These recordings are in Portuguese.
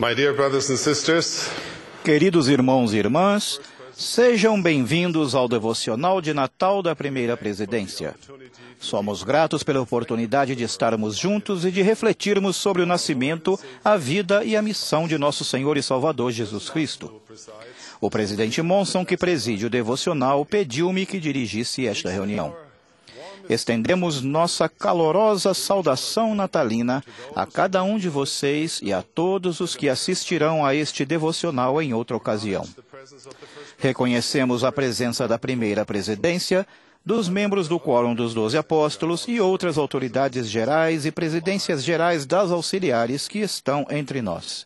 My dear brothers and sisters, Queridos irmãos e irmãs, sejam bem-vindos ao devocional de Natal da Primeira Presidência. Somos gratos pela oportunidade de estarmos juntos e de refletirmos sobre o nascimento, a vida e a missão de nosso Senhor e Salvador Jesus Cristo. O presidente Monson, que preside o devocional, pediu-me que dirigisse esta reunião. Estendemos nossa calorosa saudação natalina a cada um de vocês e a todos os que assistirão a este devocional em outra ocasião. Reconhecemos a presença da Primeira Presidência, dos membros do Quórum dos 12 Apóstolos e outras autoridades gerais e presidências gerais das auxiliares que estão entre nós.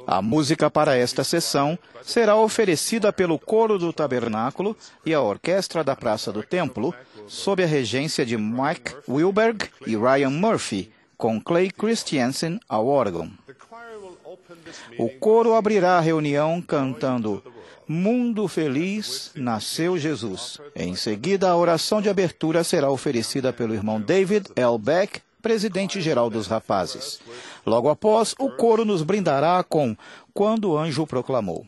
A música para esta sessão será oferecida pelo Coro do Tabernáculo e a Orquestra da Praça do Templo, sob a regência de Mike Wilberg e Ryan Murphy, com Clay Christiansen ao órgão. O coro abrirá a reunião cantando Mundo Feliz, Nasceu Jesus. Em seguida, a oração de abertura será oferecida pelo irmão David L. Beck, presidente-geral dos rapazes. Logo após, o coro nos brindará com Quando o Anjo Proclamou.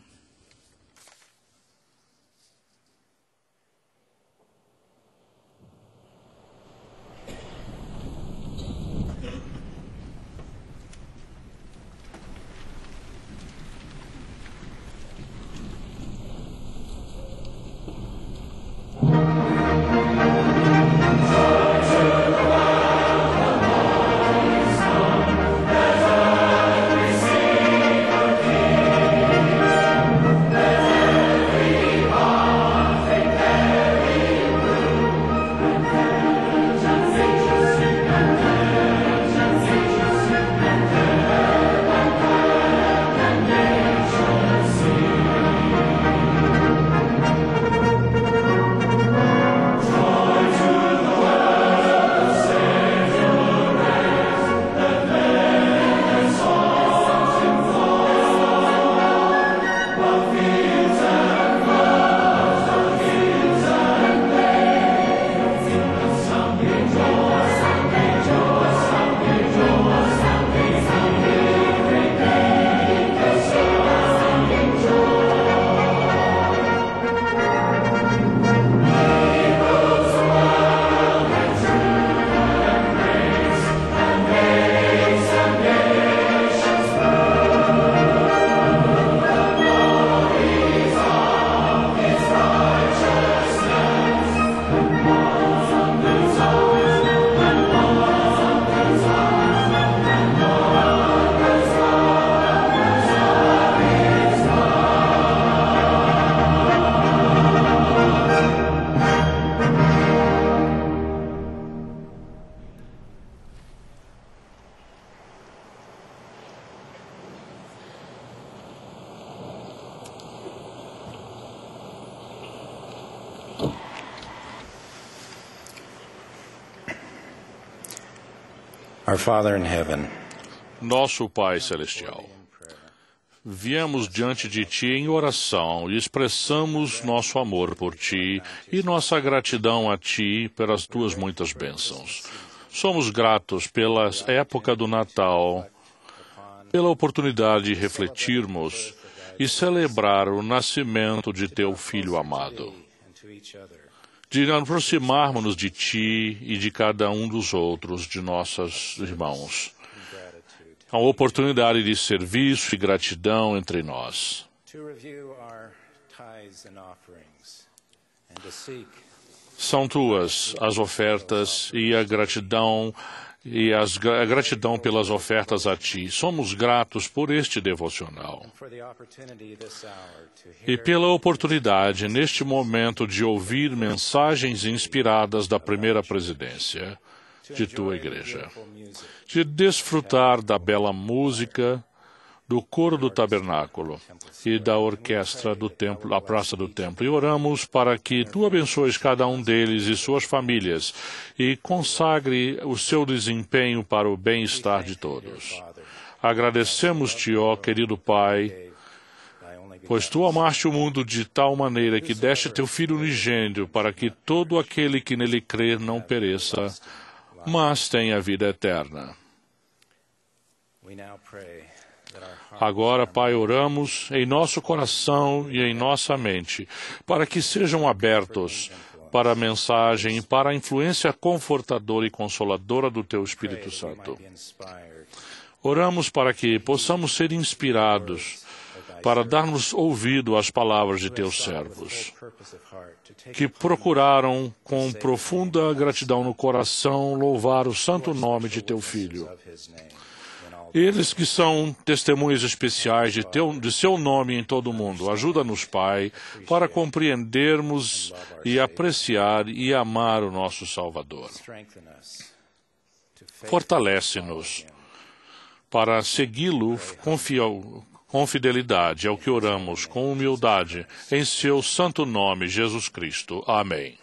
Our Father in heaven, Nosso Pai Celestial, viemos diante de Ti em oração e expressamos nosso amor por Ti e nossa gratidão a Ti pelas Tuas muitas bênçãos. Somos gratos pela época do Natal, pela oportunidade de refletirmos e celebrar o nascimento de Teu Filho amado, de aproximarmos-nos de Ti e de cada um dos outros, de nossos irmãos. A oportunidade de serviço e gratidão entre nós. São Tuas as ofertas e a gratidão a gratidão pelas ofertas a Ti. Somos gratos por este devocional e pela oportunidade, neste momento, de ouvir mensagens inspiradas da Primeira Presidência de Tua Igreja, de desfrutar da bela música do Coro do Tabernáculo e da Orquestra do Templo, a Praça do Templo. E oramos para que Tu abençoes cada um deles e suas famílias e consagre o seu desempenho para o bem-estar de todos. Agradecemos-Te, ó querido Pai, pois Tu amaste o mundo de tal maneira que deste Teu Filho unigênito para que todo aquele que nele crer não pereça, mas tenha vida eterna. Agora, Pai, oramos em nosso coração e em nossa mente, para que sejam abertos para a mensagem e para a influência confortadora e consoladora do Teu Espírito Santo. Oramos para que possamos ser inspirados para darmos ouvido às palavras de Teus servos, que procuraram com profunda gratidão no coração louvar o santo nome de Teu Filho. Eles que são testemunhas especiais de Seu nome em todo o mundo. Ajuda-nos, Pai, para compreendermos e apreciar e amar o nosso Salvador. Fortalece-nos para segui-lo com fidelidade. É o que oramos, com humildade, em Seu santo nome, Jesus Cristo. Amém.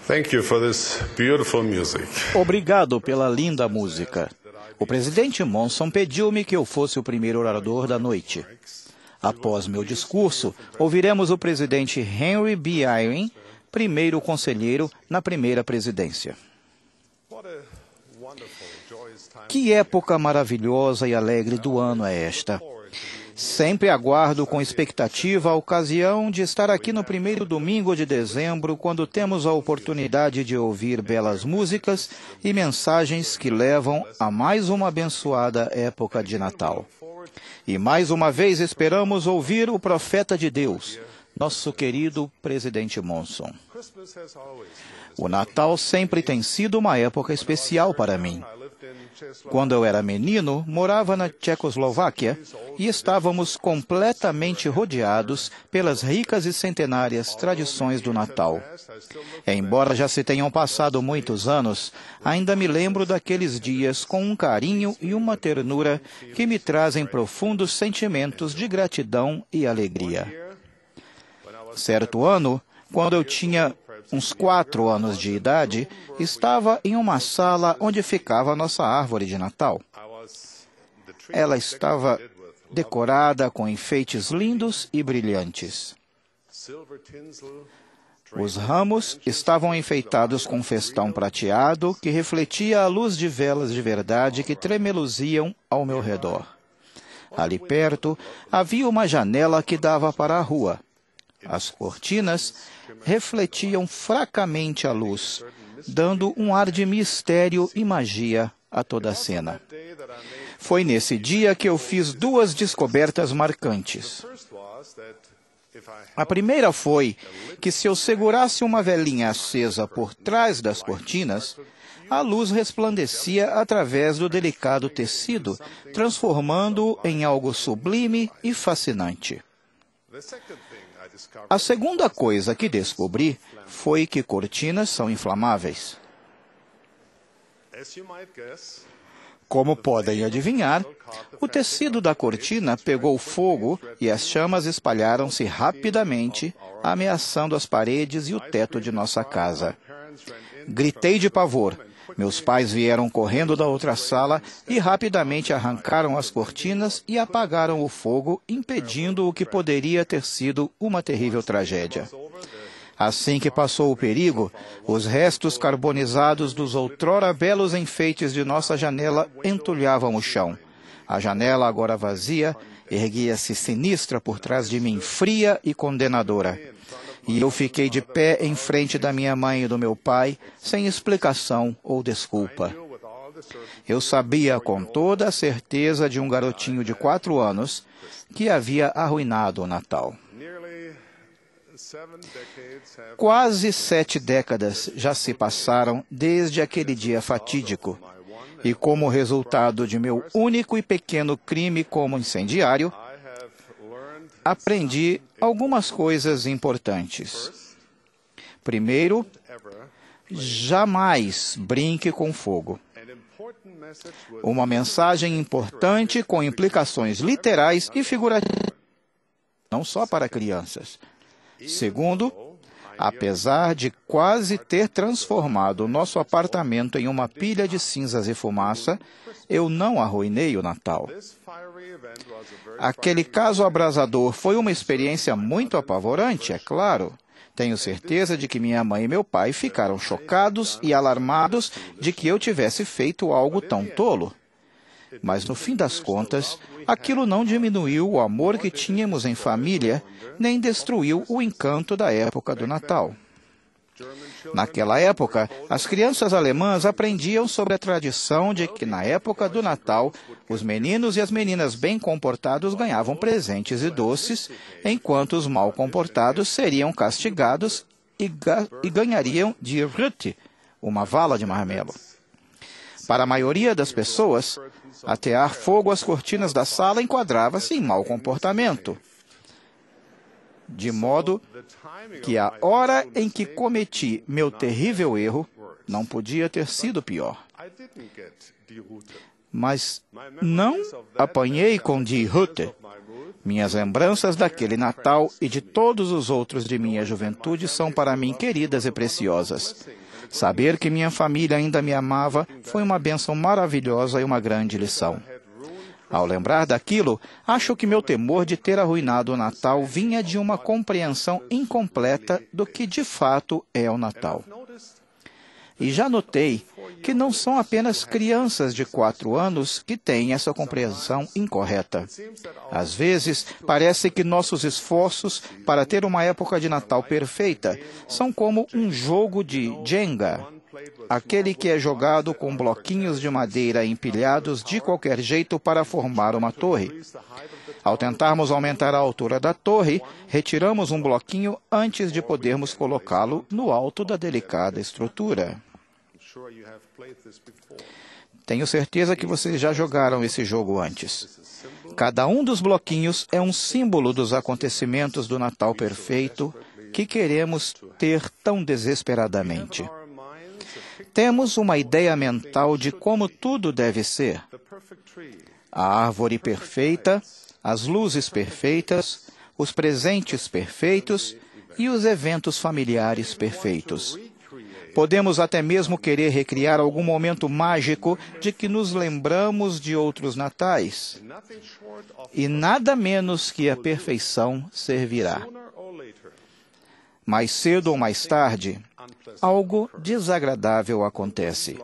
Thank you for this beautiful music. Obrigado pela linda música. O presidente Monson pediu-me que eu fosse o primeiro orador da noite. Após meu discurso, ouviremos o presidente Henry B. Eyring, primeiro conselheiro na primeira presidência. Que época maravilhosa e alegre do ano é esta! Sempre aguardo com expectativa a ocasião de estar aqui no primeiro domingo de dezembro, quando temos a oportunidade de ouvir belas músicas e mensagens que levam a mais uma abençoada época de Natal. E mais uma vez esperamos ouvir o profeta de Deus, nosso querido presidente Monson. O Natal sempre tem sido uma época especial para mim. Quando eu era menino, morava na Tchecoslováquia e estávamos completamente rodeados pelas ricas e centenárias tradições do Natal. Embora já se tenham passado muitos anos, ainda me lembro daqueles dias com um carinho e uma ternura que me trazem profundos sentimentos de gratidão e alegria. Certo ano, quando eu tinha uns 4 anos de idade, estava em uma sala onde ficava a nossa árvore de Natal. Ela estava decorada com enfeites lindos e brilhantes. Os ramos estavam enfeitados com um festão prateado que refletia a luz de velas de verdade que tremeluziam ao meu redor. Ali perto havia uma janela que dava para a rua. As cortinas refletiam fracamente a luz, dando um ar de mistério e magia a toda a cena. Foi nesse dia que eu fiz 2 descobertas marcantes. A primeira foi que se eu segurasse uma velinha acesa por trás das cortinas, a luz resplandecia através do delicado tecido, transformando-o em algo sublime e fascinante. A segunda coisa que descobri foi que cortinas são inflamáveis. Como podem adivinhar, o tecido da cortina pegou fogo e as chamas espalharam-se rapidamente, ameaçando as paredes e o teto de nossa casa. Gritei de pavor. Meus pais vieram correndo da outra sala e rapidamente arrancaram as cortinas e apagaram o fogo, impedindo o que poderia ter sido uma terrível tragédia. Assim que passou o perigo, os restos carbonizados dos outrora belos enfeites de nossa janela entulhavam o chão. A janela, agora vazia, erguia-se sinistra por trás de mim, fria e condenadora. E eu fiquei de pé em frente da minha mãe e do meu pai, sem explicação ou desculpa. Eu sabia com toda a certeza de um garotinho de 4 anos que havia arruinado o Natal. Quase 7 décadas já se passaram desde aquele dia fatídico. E como resultado de meu único e pequeno crime como incendiário, aprendi algumas coisas importantes. Primeiro, jamais brinque com fogo. Uma mensagem importante com implicações literais e figurativas, não só para crianças. Segundo, apesar de quase ter transformado o nosso apartamento em uma pilha de cinzas e fumaça, eu não arruinei o Natal. Aquele caso abrasador foi uma experiência muito apavorante, é claro. Tenho certeza de que minha mãe e meu pai ficaram chocados e alarmados de que eu tivesse feito algo tão tolo. Mas, no fim das contas, aquilo não diminuiu o amor que tínhamos em família, nem destruiu o encanto da época do Natal. Naquela época, as crianças alemãs aprendiam sobre a tradição de que, na época do Natal, os meninos e as meninas bem comportados ganhavam presentes e doces, enquanto os mal comportados seriam castigados e ganhariam die Rute, uma vala de marmelo. Para a maioria das pessoas, atear fogo às cortinas da sala enquadrava-se em mau comportamento. De modo que a hora em que cometi meu terrível erro não podia ter sido pior. mas não apanhei com Die Hütte. Minhas lembranças daquele Natal e de todos os outros de minha juventude são para mim queridas e preciosas. Saber que minha família ainda me amava foi uma bênção maravilhosa e uma grande lição. Ao lembrar daquilo, acho que meu temor de ter arruinado o Natal vinha de uma compreensão incompleta do que de fato é o Natal. E já notei que não são apenas crianças de 4 anos que têm essa compreensão incorreta. Às vezes, parece que nossos esforços para ter uma época de Natal perfeita são como um jogo de Jenga, aquele que é jogado com bloquinhos de madeira empilhados de qualquer jeito para formar uma torre. Ao tentarmos aumentar a altura da torre, retiramos um bloquinho antes de podermos colocá-lo no alto da delicada estrutura. Tenho certeza que vocês já jogaram esse jogo antes. Cada um dos bloquinhos é um símbolo dos acontecimentos do Natal perfeito que queremos ter tão desesperadamente. Temos uma ideia mental de como tudo deve ser. A árvore perfeita, as luzes perfeitas, os presentes perfeitos e os eventos familiares perfeitos. Podemos até mesmo querer recriar algum momento mágico de que nos lembramos de outros natais. E nada menos que a perfeição servirá. Mais cedo ou mais tarde, algo desagradável acontece.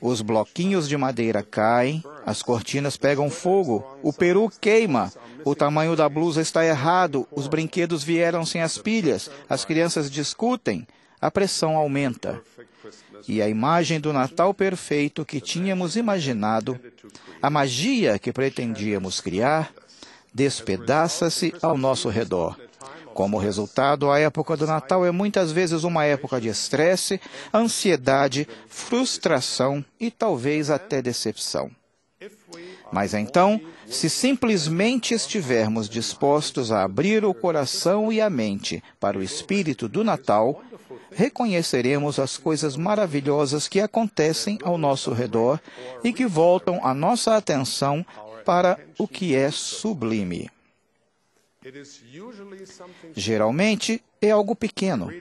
Os bloquinhos de madeira caem, as cortinas pegam fogo, o peru queima, o tamanho da blusa está errado, os brinquedos vieram sem as pilhas, as crianças discutem, a pressão aumenta. E a imagem do Natal perfeito que tínhamos imaginado, a magia que pretendíamos criar, despedaça-se ao nosso redor. Como resultado, a época do Natal é muitas vezes uma época de estresse, ansiedade, frustração e talvez até decepção. Mas então, se simplesmente estivermos dispostos a abrir o coração e a mente para o espírito do Natal, reconheceremos as coisas maravilhosas que acontecem ao nosso redor e que voltam a nossa atenção para o que é sublime. Geralmente, é algo pequeno.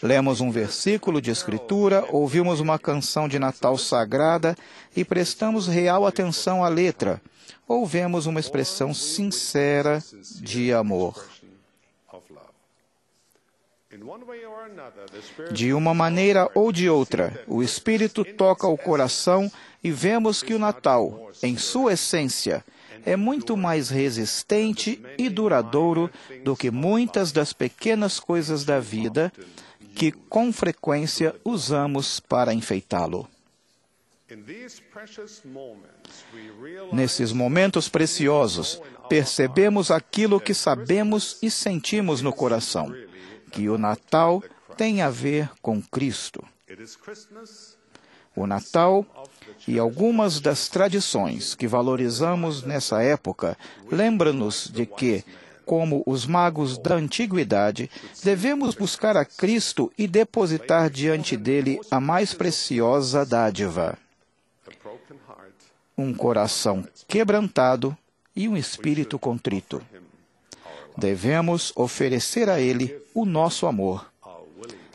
Lemos um versículo de Escritura, ouvimos uma canção de Natal sagrada e prestamos real atenção à letra, ou vemos uma expressão sincera de amor. De uma maneira ou de outra, o Espírito toca o coração e vemos que o Natal, em sua essência, é muito mais resistente e duradouro do que muitas das pequenas coisas da vida que, com frequência, usamos para enfeitá-lo. Nesses momentos preciosos, percebemos aquilo que sabemos e sentimos no coração, que o Natal tem a ver com Cristo. O Natal e algumas das tradições que valorizamos nessa época lembram-nos de que, como os magos da antiguidade, devemos buscar a Cristo e depositar diante dele a mais preciosa dádiva: um coração quebrantado e um espírito contrito. Devemos oferecer a ele o nosso amor.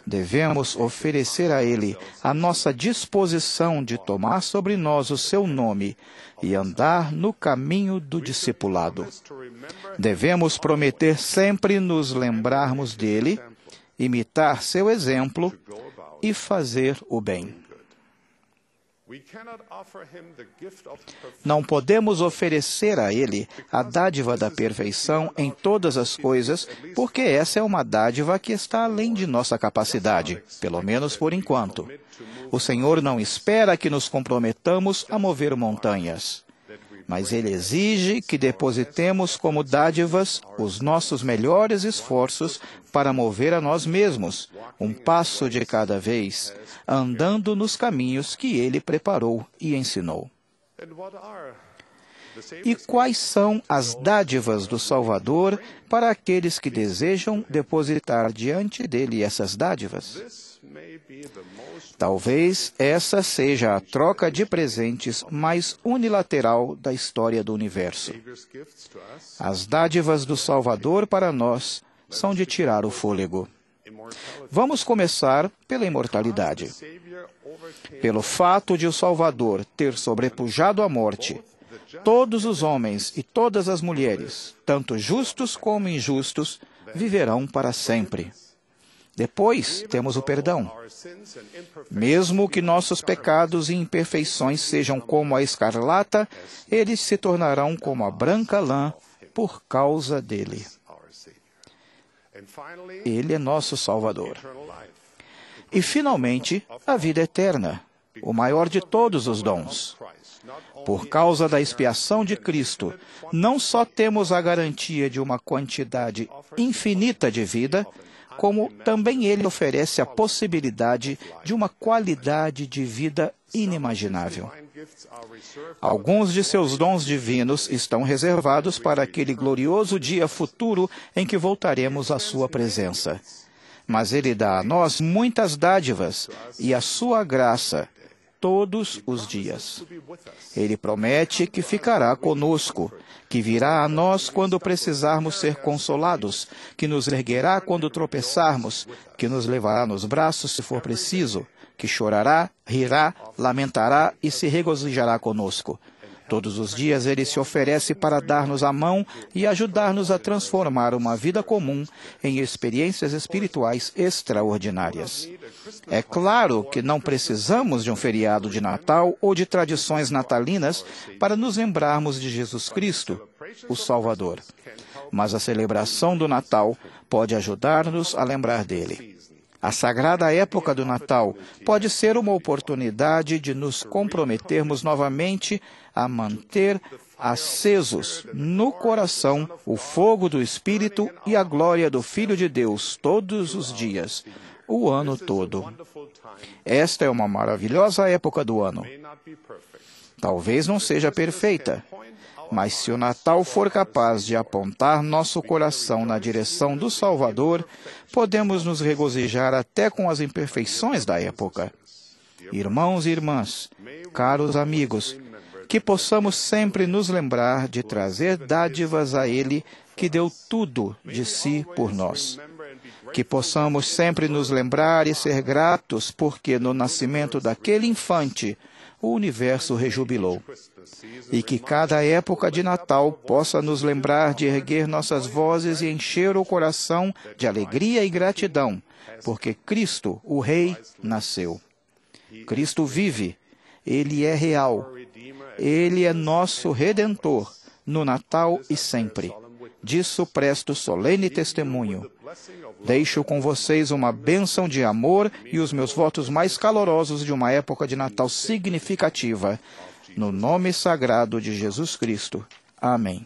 Devemos oferecer a ele a nossa disposição de tomar sobre nós o seu nome e andar no caminho do discipulado. Devemos prometer sempre nos lembrarmos dele, imitar seu exemplo e fazer o bem. Não podemos oferecer a ele a dádiva da perfeição em todas as coisas, porque essa é uma dádiva que está além de nossa capacidade, pelo menos por enquanto. O Senhor não espera que nos comprometamos a mover montanhas, mas Ele exige que depositemos como dádivas os nossos melhores esforços para mover a nós mesmos, um passo de cada vez, andando nos caminhos que Ele preparou e ensinou. E quais são as dádivas do Salvador para aqueles que desejam depositar diante dele essas dádivas? Talvez essa seja a troca de presentes mais unilateral da história do universo. As dádivas do Salvador para nós são de tirar o fôlego. Vamos começar pela imortalidade. Pelo fato de o Salvador ter sobrepujado a morte, todos os homens e todas as mulheres, tanto justos como injustos, viverão para sempre. Depois, temos o perdão. Mesmo que nossos pecados e imperfeições sejam como a escarlata, eles se tornarão como a branca lã por causa dele. Ele é nosso Salvador. E, finalmente, a vida eterna, o maior de todos os dons. Por causa da expiação de Cristo, não só temos a garantia de uma quantidade infinita de vida, como também Ele oferece a possibilidade de uma qualidade de vida inimaginável. Alguns de seus dons divinos estão reservados para aquele glorioso dia futuro em que voltaremos à sua presença. Mas Ele dá a nós muitas dádivas e a sua graça todos os dias. Ele promete que ficará conosco, que virá a nós quando precisarmos ser consolados, que nos erguerá quando tropeçarmos, que nos levará nos braços se for preciso, que chorará, rirá, lamentará e se regozijará conosco. Todos os dias Ele se oferece para dar-nos a mão e ajudar-nos a transformar uma vida comum em experiências espirituais extraordinárias. É claro que não precisamos de um feriado de Natal ou de tradições natalinas para nos lembrarmos de Jesus Cristo, o Salvador. Mas a celebração do Natal pode ajudar-nos a lembrar dele. A sagrada época do Natal pode ser uma oportunidade de nos comprometermos novamente a manter acesos no coração o fogo do Espírito e a glória do Filho de Deus todos os dias, o ano todo. Esta é uma maravilhosa época do ano. Talvez não seja perfeita, mas se o Natal for capaz de apontar nosso coração na direção do Salvador, podemos nos regozijar até com as imperfeições da época. Irmãos e irmãs, caros amigos, que possamos sempre nos lembrar de trazer dádivas a Ele que deu tudo de si por nós. Que possamos sempre nos lembrar e ser gratos porque no nascimento daquele infante o universo rejubilou. E que cada época de Natal possa nos lembrar de erguer nossas vozes e encher o coração de alegria e gratidão, porque Cristo, o Rei, nasceu. Cristo vive, Ele é real, Ele é nosso Redentor, no Natal e sempre. Disso presto solene testemunho. Deixo com vocês uma bênção de amor e os meus votos mais calorosos de uma época de Natal significativa. No nome sagrado de Jesus Cristo. Amém.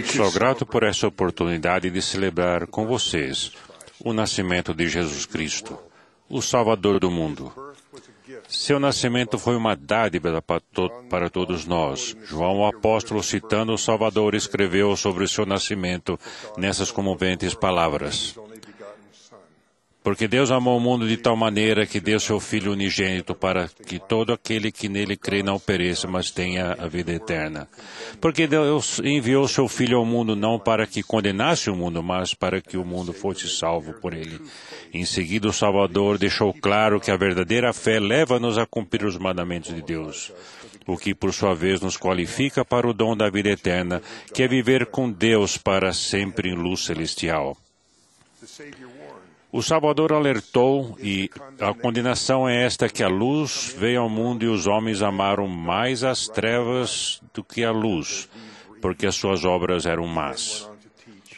Sou grato por essa oportunidade de celebrar com vocês o nascimento de Jesus Cristo, o Salvador do mundo. Seu nascimento foi uma dádiva para todos nós. João, o apóstolo, citando o Salvador, escreveu sobre o seu nascimento nessas comoventes palavras. Porque Deus amou o mundo de tal maneira que deu seu Filho unigênito para que todo aquele que nele crê não pereça, mas tenha a vida eterna. Porque Deus enviou seu Filho ao mundo não para que condenasse o mundo, mas para que o mundo fosse salvo por ele. Em seguida, o Salvador deixou claro que a verdadeira fé leva-nos a cumprir os mandamentos de Deus, o que, por sua vez, nos qualifica para o dom da vida eterna, que é viver com Deus para sempre em luz celestial. O Salvador alertou, e a condenação é esta, que a luz veio ao mundo e os homens amaram mais as trevas do que a luz, porque as suas obras eram más.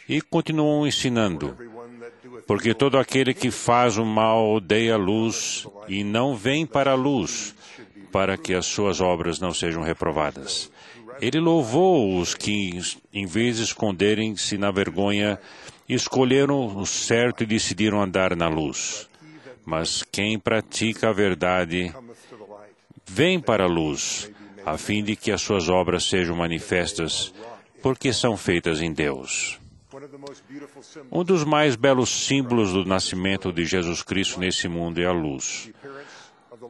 E continuou ensinando, porque todo aquele que faz o mal odeia a luz e não vem para a luz, para que as suas obras não sejam reprovadas. Ele louvou os que, em vez de esconderem-se na vergonha, escolheram o certo e decidiram andar na luz. Mas quem pratica a verdade vem para a luz, a fim de que as suas obras sejam manifestas, porque são feitas em Deus. Um dos mais belos símbolos do nascimento de Jesus Cristo nesse mundo é a luz.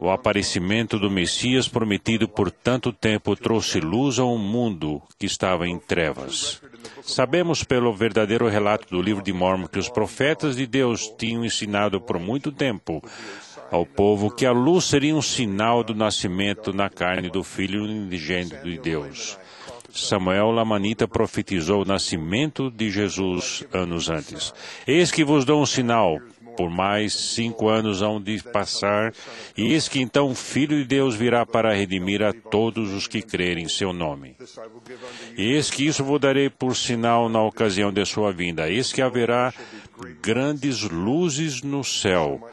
O aparecimento do Messias prometido por tanto tempo trouxe luz a um mundo que estava em trevas. Sabemos pelo verdadeiro relato do livro de Mórmon que os profetas de Deus tinham ensinado por muito tempo ao povo que a luz seria um sinal do nascimento na carne do Filho unigênito de Deus. Samuel Lamanita profetizou o nascimento de Jesus anos antes. Eis que vos dou um sinal. Por mais 5 anos hão de passar, e eis que então o Filho de Deus virá para redimir a todos os que crerem em seu nome. E eis que isso vos darei por sinal na ocasião de sua vinda. Eis que haverá grandes luzes no céu,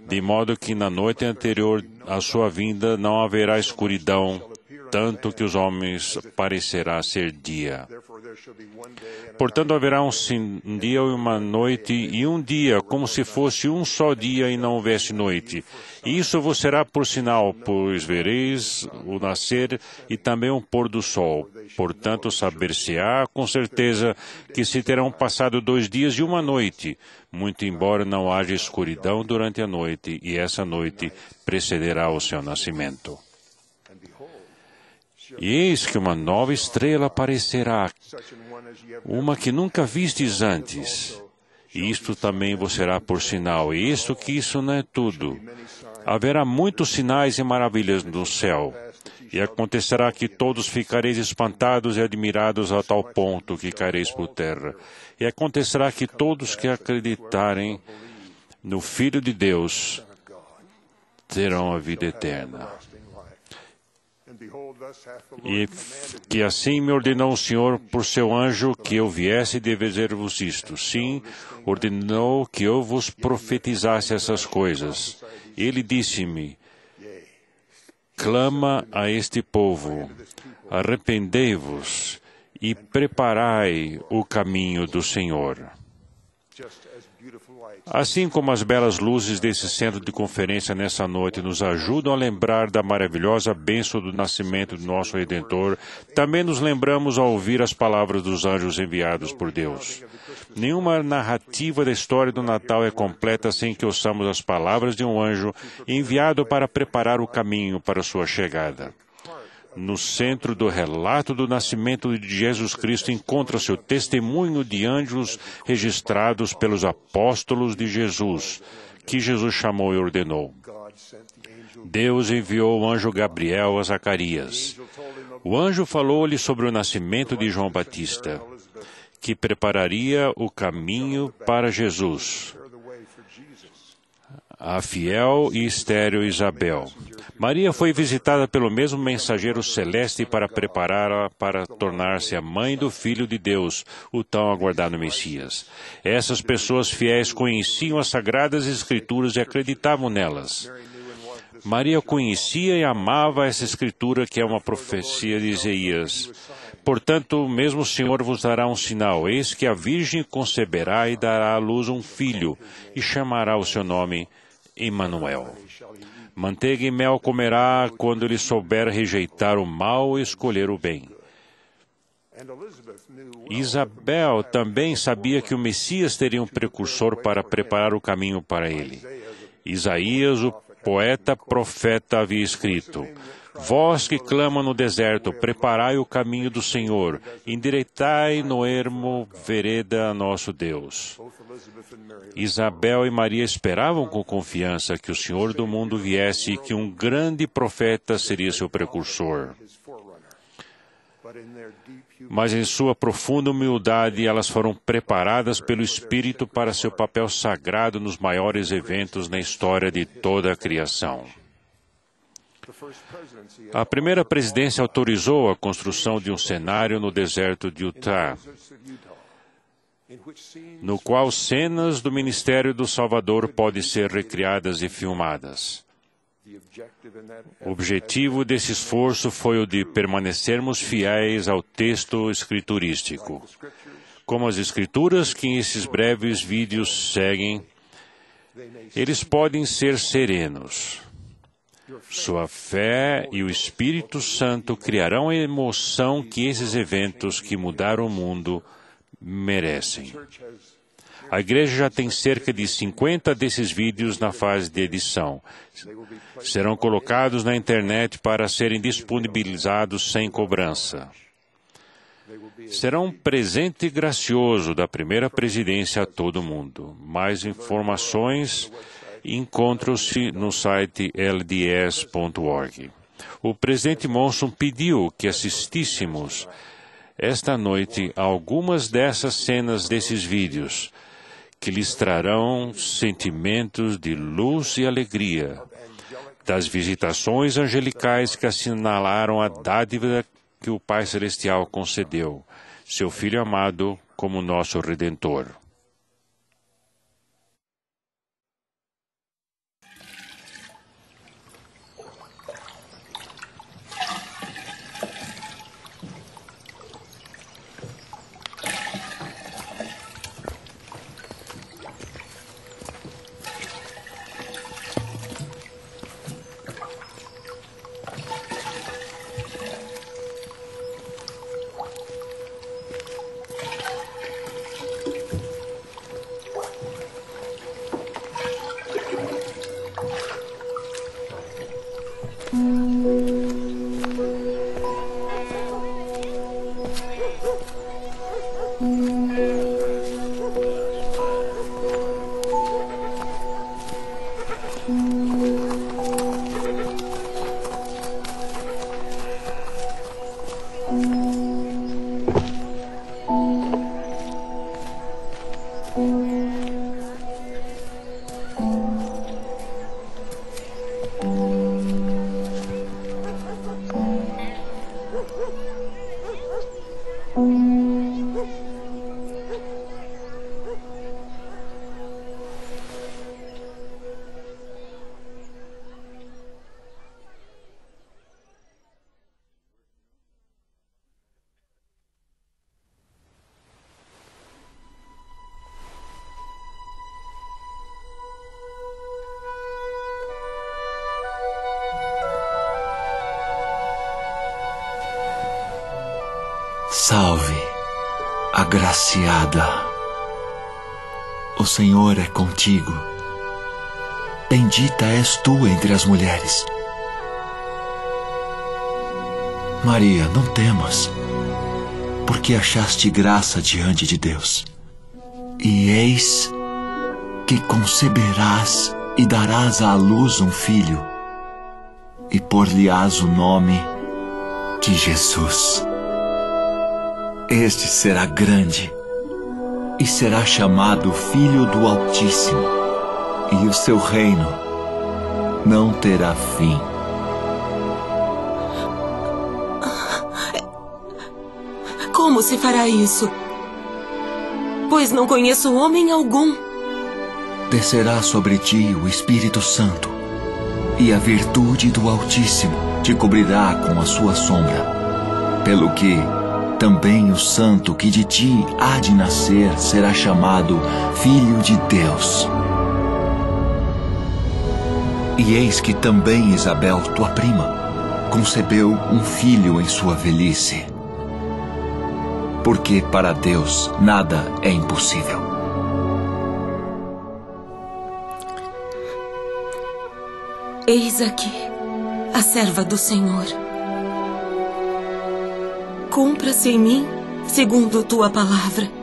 de modo que na noite anterior à sua vinda não haverá escuridão, tanto que os homens parecerá ser dia. Portanto, haverá um dia e uma noite, e um dia como se fosse um só dia e não houvesse noite. E isso vos será por sinal, pois vereis o nascer e também o pôr do sol. Portanto, saber-se-á com certeza que se terão passado 2 dias e uma noite, muito embora não haja escuridão durante a noite, e essa noite precederá o seu nascimento. E eis que uma nova estrela aparecerá, uma que nunca vistes antes. E isto também vos será por sinal. E isto que isso não é tudo. Haverá muitos sinais e maravilhas no céu. E acontecerá que todos ficareis espantados e admirados a tal ponto que caireis por terra. E acontecerá que todos que acreditarem no Filho de Deus terão a vida eterna. E que assim me ordenou o Senhor por seu anjo que eu viesse de dizer-vos isto. Sim, ordenou que eu vos profetizasse essas coisas. Ele disse-me: clama a este povo, arrependei-vos e preparai o caminho do Senhor. Assim como as belas luzes desse centro de conferência nessa noite nos ajudam a lembrar da maravilhosa bênção do nascimento do nosso Redentor, também nos lembramos ao ouvir as palavras dos anjos enviados por Deus. Nenhuma narrativa da história do Natal é completa sem que ouçamos as palavras de um anjo enviado para preparar o caminho para sua chegada. No centro do relato do nascimento de Jesus Cristo encontra-se o testemunho de anjos registrados pelos apóstolos de Jesus, que Jesus chamou e ordenou. Deus enviou o anjo Gabriel a Zacarias. O anjo falou-lhe sobre o nascimento de João Batista, que prepararia o caminho para Jesus. A fiel e estéril Isabel. Maria foi visitada pelo mesmo mensageiro celeste para prepará-la para tornar-se a mãe do Filho de Deus, o tão aguardado Messias. Essas pessoas fiéis conheciam as Sagradas Escrituras e acreditavam nelas. Maria conhecia e amava essa Escritura que é uma profecia de Isaías. Portanto, mesmo o Senhor vos dará um sinal. Eis que a Virgem conceberá e dará à luz um filho, e chamará o seu nome Emanuel. Manteiga e mel comerá quando ele souber rejeitar o mal e escolher o bem. Isabel também sabia que o Messias teria um precursor para preparar o caminho para ele. Isaías, o poeta profeta, havia escrito: vós que clamam no deserto, preparai o caminho do Senhor, endireitai no ermo vereda a nosso Deus. Isabel e Maria esperavam com confiança que o Senhor do mundo viesse e que um grande profeta seria seu precursor. Mas em sua profunda humildade, elas foram preparadas pelo Espírito para seu papel sagrado nos maiores eventos na história de toda a criação. A primeira presidência autorizou a construção de um cenário no deserto de Utah, no qual cenas do ministério do Salvador podem ser recriadas e filmadas. O objetivo desse esforço foi o de permanecermos fiéis ao texto escriturístico. Como as escrituras que esses breves vídeos seguem, eles podem ser serenos. Sua fé e o Espírito Santo criarão a emoção que esses eventos que mudaram o mundo merecem. A igreja já tem cerca de 50 desses vídeos na fase de edição. Serão colocados na internet para serem disponibilizados sem cobrança. Será um presente gracioso da primeira presidência a todo mundo. Mais informações encontram-se no site lds.org. O presidente Monson pediu que assistíssemos esta noite a algumas dessas cenas desses vídeos, que lhes trarão sentimentos de luz e alegria, das visitações angelicais que assinalaram a dádiva que o Pai Celestial concedeu, seu Filho amado como nosso Redentor. Salve, agraciada. O Senhor é contigo. Bendita és tu entre as mulheres. Maria, não temas, porque achaste graça diante de Deus. E eis que conceberás e darás à luz um filho, e por-lhe-ás o nome de Jesus. Este será grande e será chamado Filho do Altíssimo, e o seu reino não terá fim. Como se fará isso? Pois não conheço homem algum. Descerá sobre ti o Espírito Santo, e a virtude do Altíssimo te cobrirá com a sua sombra, pelo que também o santo que de ti há de nascer será chamado Filho de Deus. E eis que também Isabel, tua prima, concebeu um filho em sua velhice. Porque para Deus nada é impossível. Eis aqui a serva do Senhor. Cumpra-se em mim segundo tua palavra.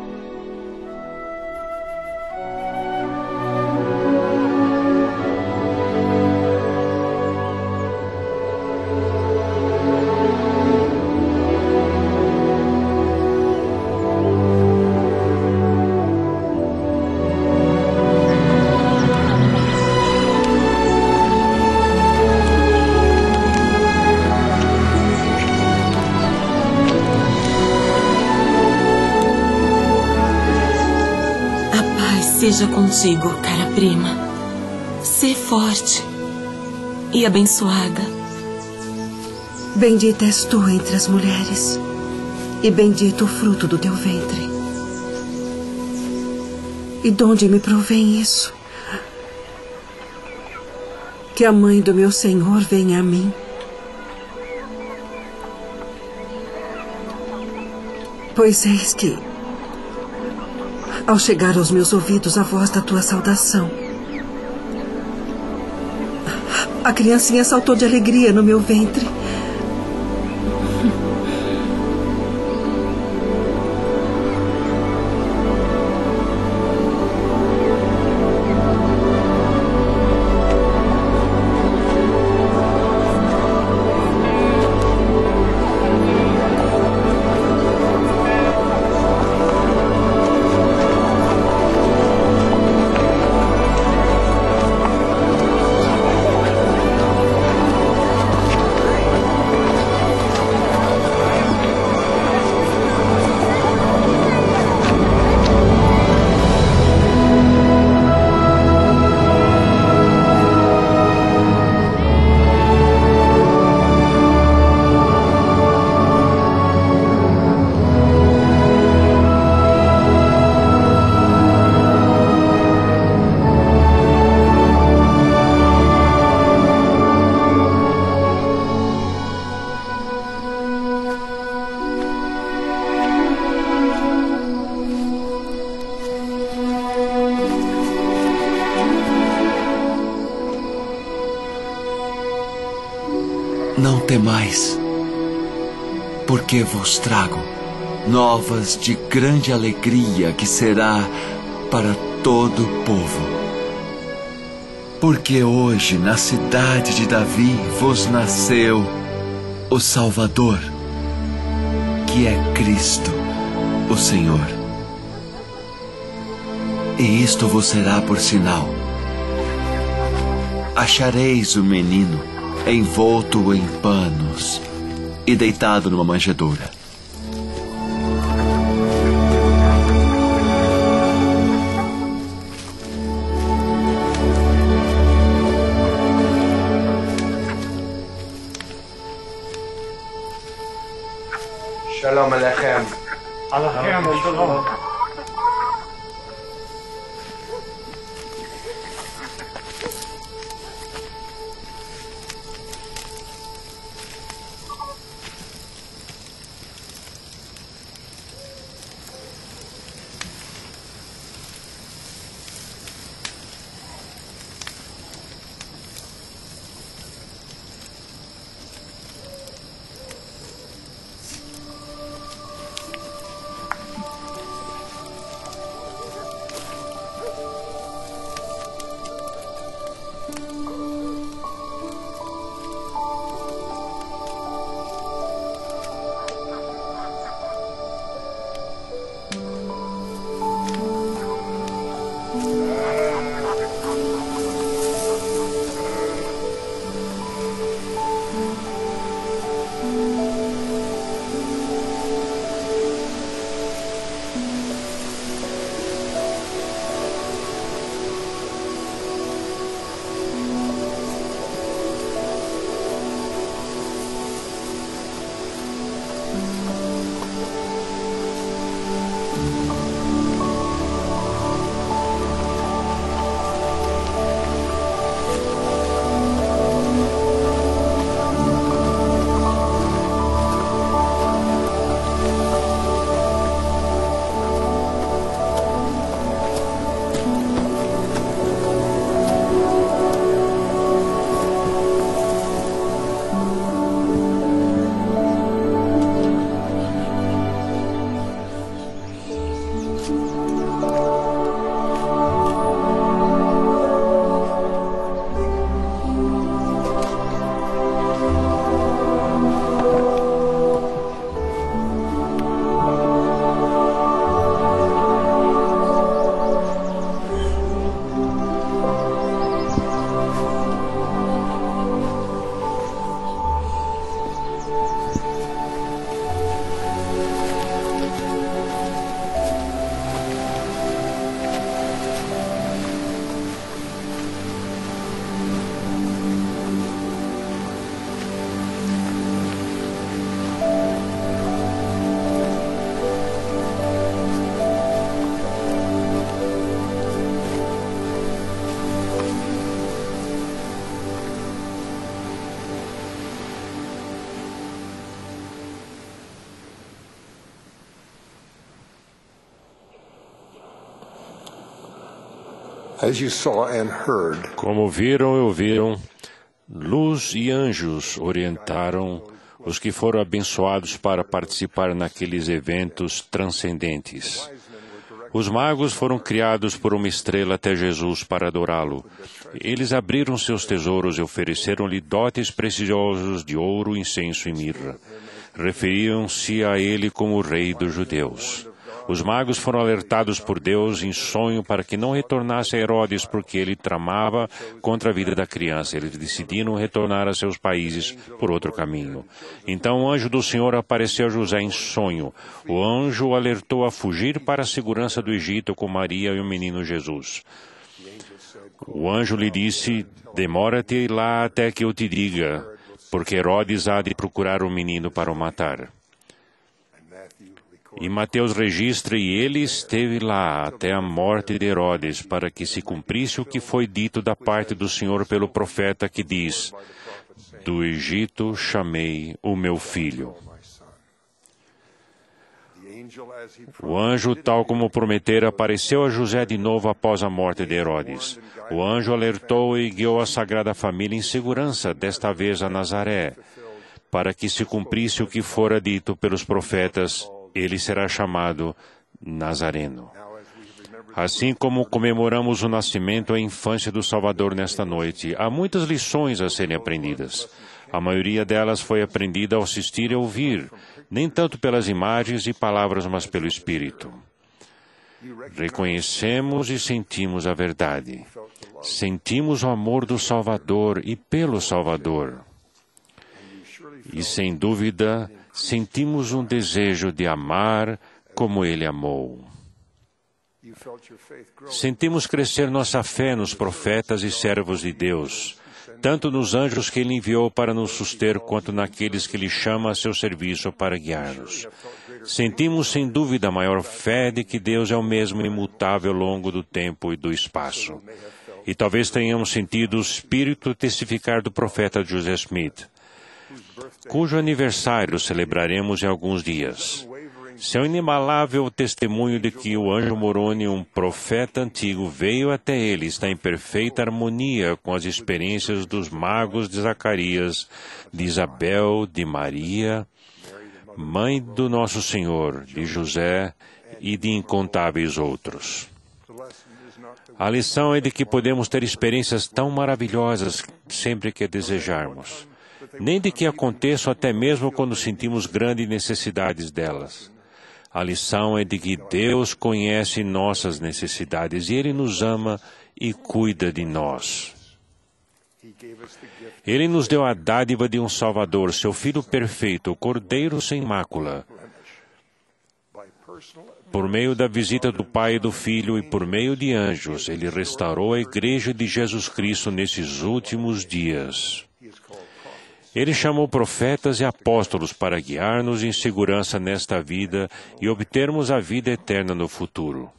Seja contigo, cara prima. Sê forte e abençoada. Bendita és tu entre as mulheres, e bendito o fruto do teu ventre. E de onde me provém isso? que a mãe do meu Senhor venha a mim. Pois eis que, ao chegar aos meus ouvidos a voz da tua saudação, a criancinha saltou de alegria no meu ventre. Não temais, porque vos trago novas de grande alegria que será para todo o povo. Porque hoje na cidade de Davi vos nasceu o Salvador, que é Cristo, o Senhor. E isto vos será por sinal: achareis o menino envolto em panos e deitado numa manjedoura. Shalom Alechem. Alechem Shalom. as you saw and heard. Como viram e ouviram, luz e anjos orientaram os que foram abençoados para participar naqueles eventos transcendentes. Os magos foram criados por uma estrela até Jesus para adorá-lo. Eles abriram seus tesouros e ofereceram-lhe dotes preciosos de ouro, incenso e mirra. Referiam-se a ele como o rei dos judeus. Os magos foram alertados por Deus em sonho para que não retornasse a Herodes, porque ele tramava contra a vida da criança. Eles decidiram retornar a seus países por outro caminho. Então o anjo do Senhor apareceu a José em sonho. O anjo o alertou a fugir para a segurança do Egito com Maria e o menino Jesus. O anjo lhe disse: demora-te lá até que eu te diga, porque Herodes há de procurar o menino para o matar. E Mateus registra: e ele esteve lá até a morte de Herodes, para que se cumprisse o que foi dito da parte do Senhor pelo profeta, que diz: do Egito chamei o meu filho. O anjo, tal como prometera, apareceu a José de novo após a morte de Herodes. O anjo alertou e guiou a Sagrada Família em segurança, desta vez a Nazaré, para que se cumprisse o que fora dito pelos profetas: ele será chamado Nazareno. Assim como comemoramos o nascimento e a infância do Salvador nesta noite, há muitas lições a serem aprendidas. A maioria delas foi aprendida ao assistir e ouvir, nem tanto pelas imagens e palavras, mas pelo Espírito. Reconhecemos e sentimos a verdade. Sentimos o amor do Salvador e pelo Salvador. E, sem dúvida, sentimos um desejo de amar como Ele amou. Sentimos crescer nossa fé nos profetas e servos de Deus, tanto nos anjos que Ele enviou para nos suster, quanto naqueles que Ele chama a seu serviço para guiar-nos. Sentimos, sem dúvida, a maior fé de que Deus é o mesmo imutável ao longo do tempo e do espaço. E talvez tenhamos sentido o Espírito testificar do profeta Joseph Smith, cujo aniversário celebraremos em alguns dias. Seu inabalável testemunho de que o anjo Moroni, um profeta antigo, veio até ele, está em perfeita harmonia com as experiências dos magos de Zacarias, de Isabel, de Maria, mãe do nosso Senhor, de José e de incontáveis outros. A lição é de que podemos ter experiências tão maravilhosas sempre que desejarmos, nem de que aconteçam até mesmo quando sentimos grandes necessidades delas. A lição é de que Deus conhece nossas necessidades e Ele nos ama e cuida de nós. Ele nos deu a dádiva de um Salvador, seu Filho perfeito, o Cordeiro sem mácula. Por meio da visita do Pai e do Filho e por meio de anjos, Ele restaurou a Igreja de Jesus Cristo nesses últimos dias. Ele chamou profetas e apóstolos para guiar-nos em segurança nesta vida e obtermos a vida eterna no futuro.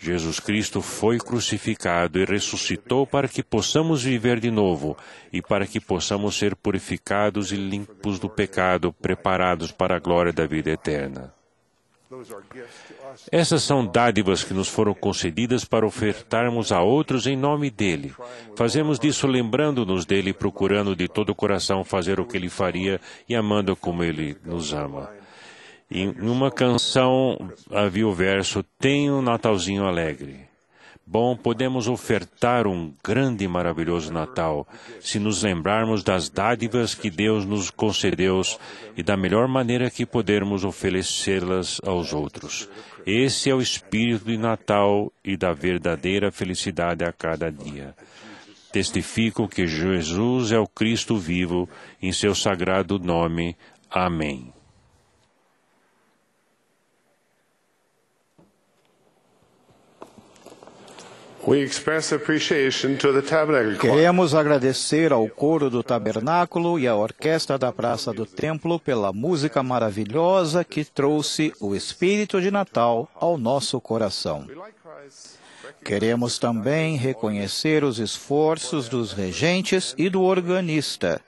Jesus Cristo foi crucificado e ressuscitou para que possamos viver de novo e para que possamos ser purificados e limpos do pecado, preparados para a glória da vida eterna. Essas são dádivas que nos foram concedidas para ofertarmos a outros em nome dele. Fazemos disso lembrando-nos dele, procurando de todo o coração fazer o que ele faria e amando como ele nos ama. Em uma canção havia o verso: "Tenha um Natalzinho alegre". Bom, podemos ofertar um grande e maravilhoso Natal se nos lembrarmos das dádivas que Deus nos concedeu e da melhor maneira que podermos oferecê-las aos outros. Esse é o espírito de Natal e da verdadeira felicidade a cada dia. Testifico que Jesus é o Cristo vivo, em seu sagrado nome. Amém. Queremos agradecer ao coro do Tabernáculo e à orquestra da Praça do Templo pela música maravilhosa que trouxe o espírito de Natal ao nosso coração. Queremos também reconhecer os esforços dos regentes e do organista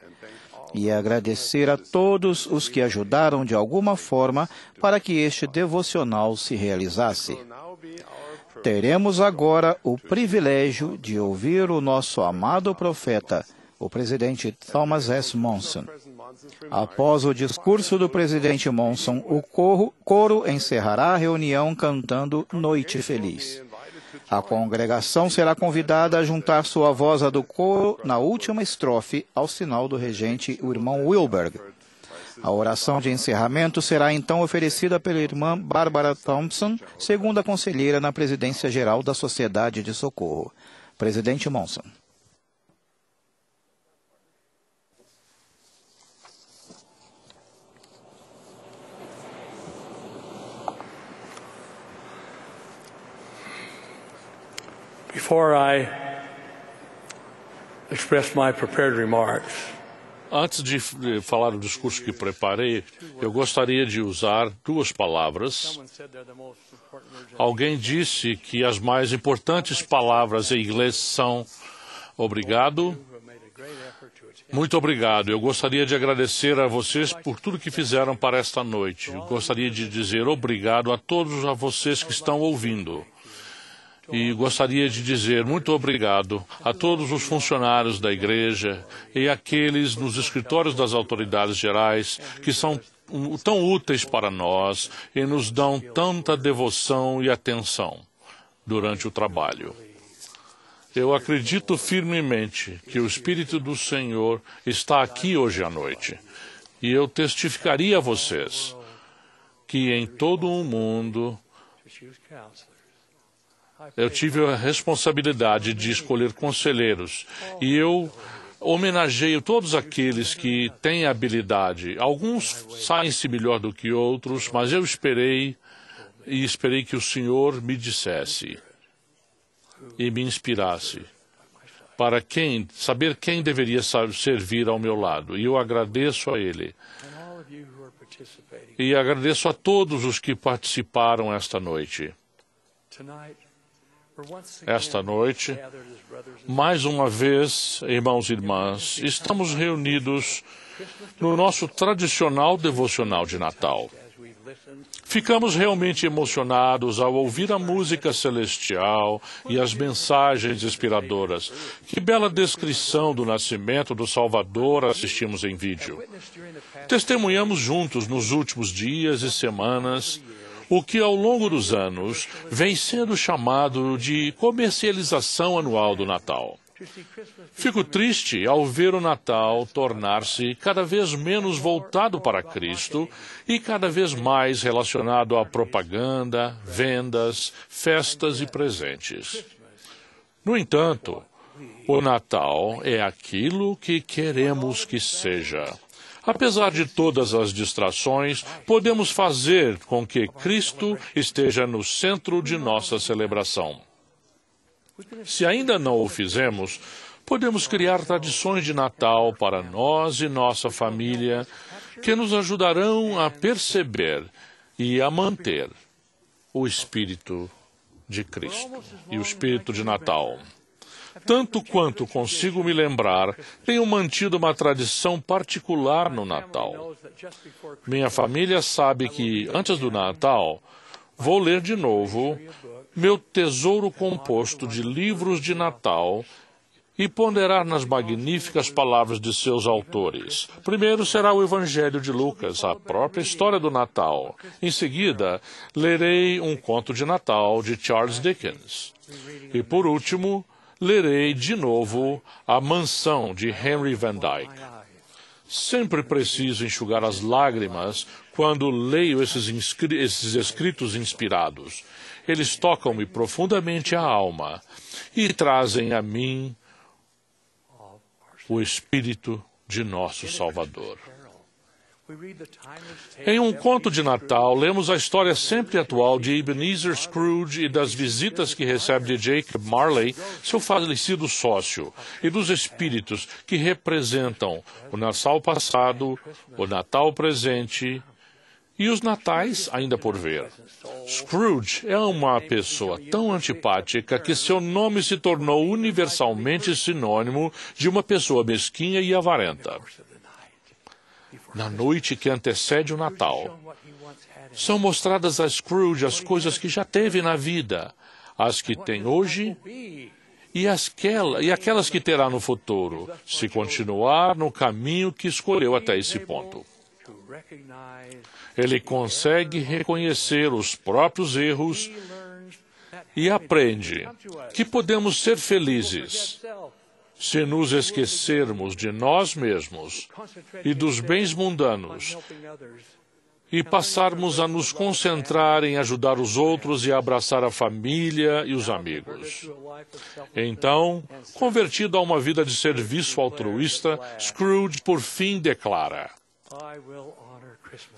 e agradecer a todos os que ajudaram de alguma forma para que este devocional se realizasse. Teremos agora o privilégio de ouvir o nosso amado profeta, o presidente Thomas S. Monson. Após o discurso do presidente Monson, o coro encerrará a reunião cantando Noite Feliz. A congregação será convidada a juntar sua voz à do coro na última estrofe, ao sinal do regente, o irmão Wilberg. A oração de encerramento será então oferecida pela irmã Barbara Thompson, segunda conselheira na presidência geral da Sociedade de Socorro. Presidente Monson. Before I express my prepared remarks, antes de falar o discurso que preparei, eu gostaria de usar duas palavras. Alguém disse que as mais importantes palavras em inglês são obrigado, muito obrigado. Eu gostaria de agradecer a vocês por tudo que fizeram para esta noite. Eu gostaria de dizer obrigado a todos vocês que estão ouvindo. E gostaria de dizer muito obrigado a todos os funcionários da igreja e aqueles nos escritórios das autoridades gerais que são tão úteis para nós e nos dão tanta devoção e atenção durante o trabalho. Eu acredito firmemente que o Espírito do Senhor está aqui hoje à noite. E eu testificaria a vocês que em todo o mundo eu tive a responsabilidade de escolher conselheiros e eu homenageio todos aqueles que têm habilidade. Alguns saem-se melhor do que outros, mas eu esperei que o Senhor me dissesse e me inspirasse para saber quem deveria servir ao meu lado. E eu agradeço a Ele. E agradeço a todos os que participaram esta noite. Esta noite, mais uma vez, irmãos e irmãs, estamos reunidos no nosso tradicional devocional de Natal. Ficamos realmente emocionados ao ouvir a música celestial e as mensagens inspiradoras. Que bela descrição do nascimento do Salvador assistimos em vídeo. Testemunhamos juntos nos últimos dias e semanas o que ao longo dos anos vem sendo chamado de comercialização anual do Natal. Fico triste ao ver o Natal tornar-se cada vez menos voltado para Cristo e cada vez mais relacionado à propaganda, vendas, festas e presentes. No entanto, o Natal é aquilo que queremos que seja. Apesar de todas as distrações, podemos fazer com que Cristo esteja no centro de nossa celebração. Se ainda não o fizemos, podemos criar tradições de Natal para nós e nossa família que nos ajudarão a perceber e a manter o Espírito de Cristo e o Espírito de Natal. Tanto quanto consigo me lembrar, tenho mantido uma tradição particular no Natal. Minha família sabe que, antes do Natal, vou ler de novo meu tesouro composto de livros de Natal e ponderar nas magníficas palavras de seus autores. Primeiro será o Evangelho de Lucas, a própria história do Natal. Em seguida, lerei um conto de Natal de Charles Dickens. E, por último, lerei de novo A Mansão, de Henry Van Dyke. Sempre preciso enxugar as lágrimas quando leio esses escritos inspirados. Eles tocam-me profundamente a alma e trazem a mim o Espírito de nosso Salvador. Em um conto de Natal, lemos a história sempre atual de Ebenezer Scrooge e das visitas que recebe de Jacob Marley, seu falecido sócio, e dos espíritos que representam o Natal passado, o Natal presente e os natais ainda por vir. Scrooge é uma pessoa tão antipática que seu nome se tornou universalmente sinônimo de uma pessoa mesquinha e avarenta. Na noite que antecede o Natal, são mostradas a Scrooge as coisas que já teve na vida, as que tem hoje e aquelas que terá no futuro, se continuar no caminho que escolheu até esse ponto. Ele consegue reconhecer os próprios erros e aprende que podemos ser felizes se nos esquecermos de nós mesmos e dos bens mundanos e passarmos a nos concentrar em ajudar os outros e abraçar a família e os amigos. Então, convertido a uma vida de serviço altruísta, Scrooge por fim declara: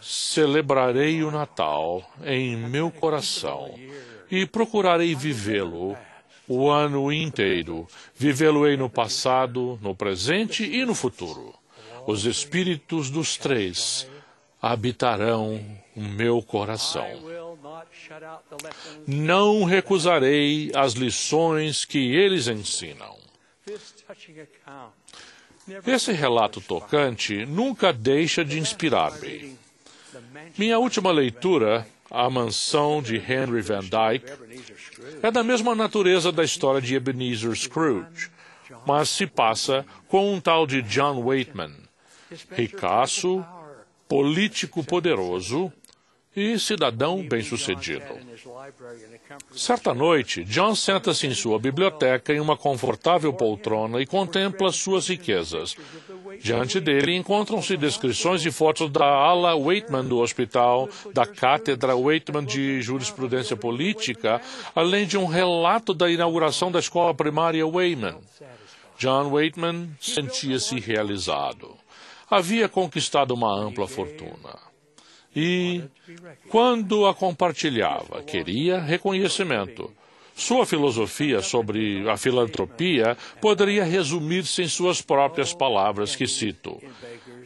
celebrarei o Natal em meu coração e procurarei vivê-lo o ano inteiro. Vivê-lo-ei no passado, no presente e no futuro. Os espíritos dos três habitarão o meu coração. Não recusarei as lições que eles ensinam. Esse relato tocante nunca deixa de inspirar-me. Minha última leitura, A Mansão de Henry Van Dyke, é da mesma natureza da história de Ebenezer Scrooge, mas se passa com um tal de John Waitman, ricaço, político poderoso e cidadão bem-sucedido. Certa noite, John senta-se em sua biblioteca em uma confortável poltrona e contempla suas riquezas. Diante dele encontram-se descrições e fotos da ala Waitman do hospital, da cátedra Waitman de jurisprudência política, além de um relato da inauguração da escola primária Wayman. John Waitman sentia-se realizado. Havia conquistado uma ampla fortuna. E, quando a compartilhava, queria reconhecimento. Sua filosofia sobre a filantropia poderia resumir-se em suas próprias palavras, que cito: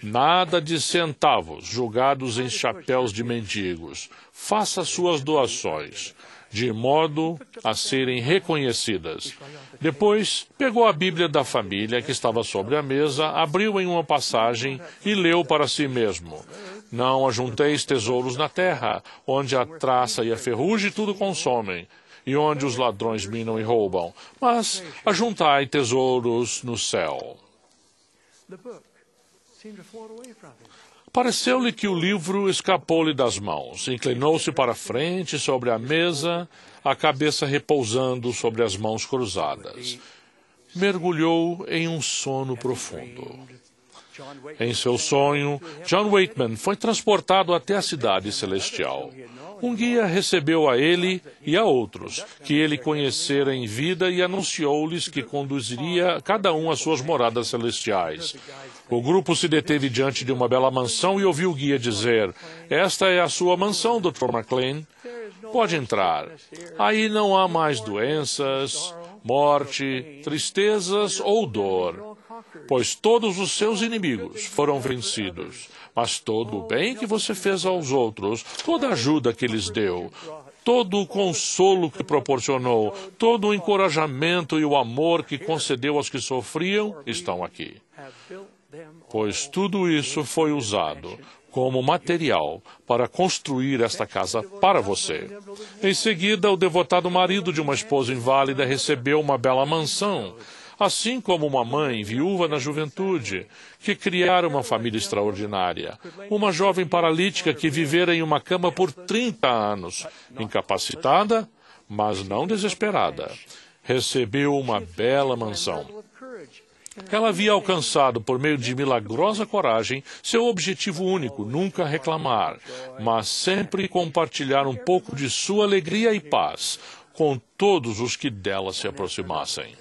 nada de centavos jogados em chapéus de mendigos. Faça suas doações, de modo a serem reconhecidas. Depois, pegou a Bíblia da família, que estava sobre a mesa, abriu em uma passagem e leu para si mesmo: não ajunteis tesouros na terra, onde a traça e a ferrugem tudo consomem, e onde os ladrões minam e roubam, mas ajuntai tesouros no céu. Pareceu-lhe que o livro escapou-lhe das mãos. Inclinou-se para frente sobre a mesa, a cabeça repousando sobre as mãos cruzadas. Mergulhou em um sono profundo. Em seu sonho, John Waitman foi transportado até a cidade celestial. Um guia recebeu a ele e a outros, que ele conhecera em vida, e anunciou-lhes que conduziria cada um às suas moradas celestiais. O grupo se deteve diante de uma bela mansão e ouviu o guia dizer: esta é a sua mansão, Dr. McLean. Pode entrar. Aí não há mais doenças, morte, tristezas ou dor, pois todos os seus inimigos foram vencidos. Mas todo o bem que você fez aos outros, toda a ajuda que lhes deu, todo o consolo que proporcionou, todo o encorajamento e o amor que concedeu aos que sofriam, estão aqui. Pois tudo isso foi usado como material para construir esta casa para você. Em seguida, o devotado marido de uma esposa inválida recebeu uma bela mansão, assim como uma mãe viúva na juventude, que criara uma família extraordinária. Uma jovem paralítica que vivera em uma cama por 30 anos, incapacitada, mas não desesperada, recebeu uma bela mansão. Ela havia alcançado, por meio de milagrosa coragem, seu objetivo único: nunca reclamar, mas sempre compartilhar um pouco de sua alegria e paz com todos os que dela se aproximassem.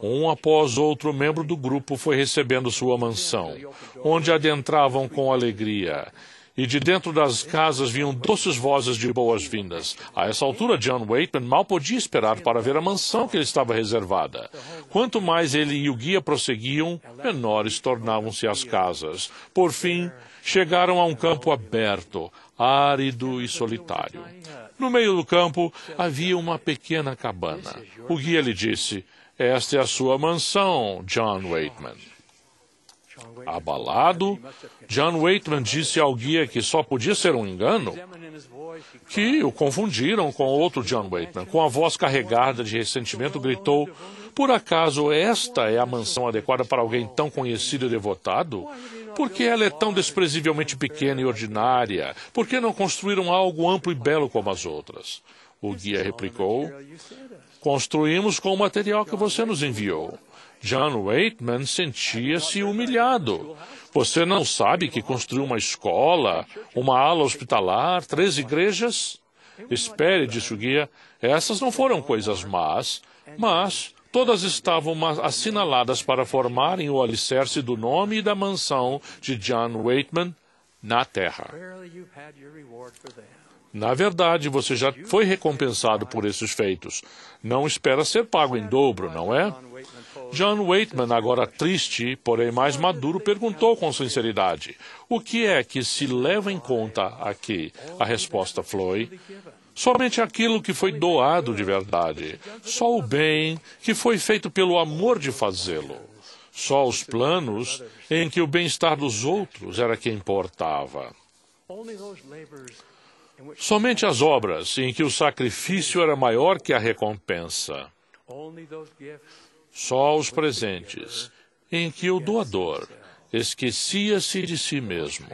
Um após outro membro do grupo foi recebendo sua mansão, onde adentravam com alegria. E de dentro das casas vinham doces vozes de boas-vindas. A essa altura, John Waitman mal podia esperar para ver a mansão que lhe estava reservada. Quanto mais ele e o guia prosseguiam, menores tornavam-se as casas. Por fim, chegaram a um campo aberto, árido e solitário. No meio do campo havia uma pequena cabana. O guia lhe disse: esta é a sua mansão, John Waitman. Abalado, John Waitman disse ao guia que só podia ser um engano, que o confundiram com outro John Waitman. Com a voz carregada de ressentimento, gritou: por acaso esta é a mansão adequada para alguém tão conhecido e devotado? Por que ela é tão desprezivelmente pequena e ordinária? Por que não construíram algo amplo e belo como as outras? O guia replicou: construímos com o material que você nos enviou. John Waitman sentia-se humilhado. Você não sabe que construiu uma escola, uma ala hospitalar, 3 igrejas? Espere, disse o guia, essas não foram coisas más, mas todas estavam assinaladas para formarem o alicerce do nome e da mansão de John Waitman na terra. Na verdade, você já foi recompensado por esses feitos. Não espera ser pago em dobro, não é? John Waitman, agora triste, porém mais maduro, perguntou com sinceridade: o que é que se leva em conta aqui? A resposta foi: somente aquilo que foi doado de verdade. Só o bem que foi feito pelo amor de fazê-lo. Só os planos em que o bem-estar dos outros era que importava. Somente as obras em que o sacrifício era maior que a recompensa. Só os presentes em que o doador esquecia-se de si mesmo.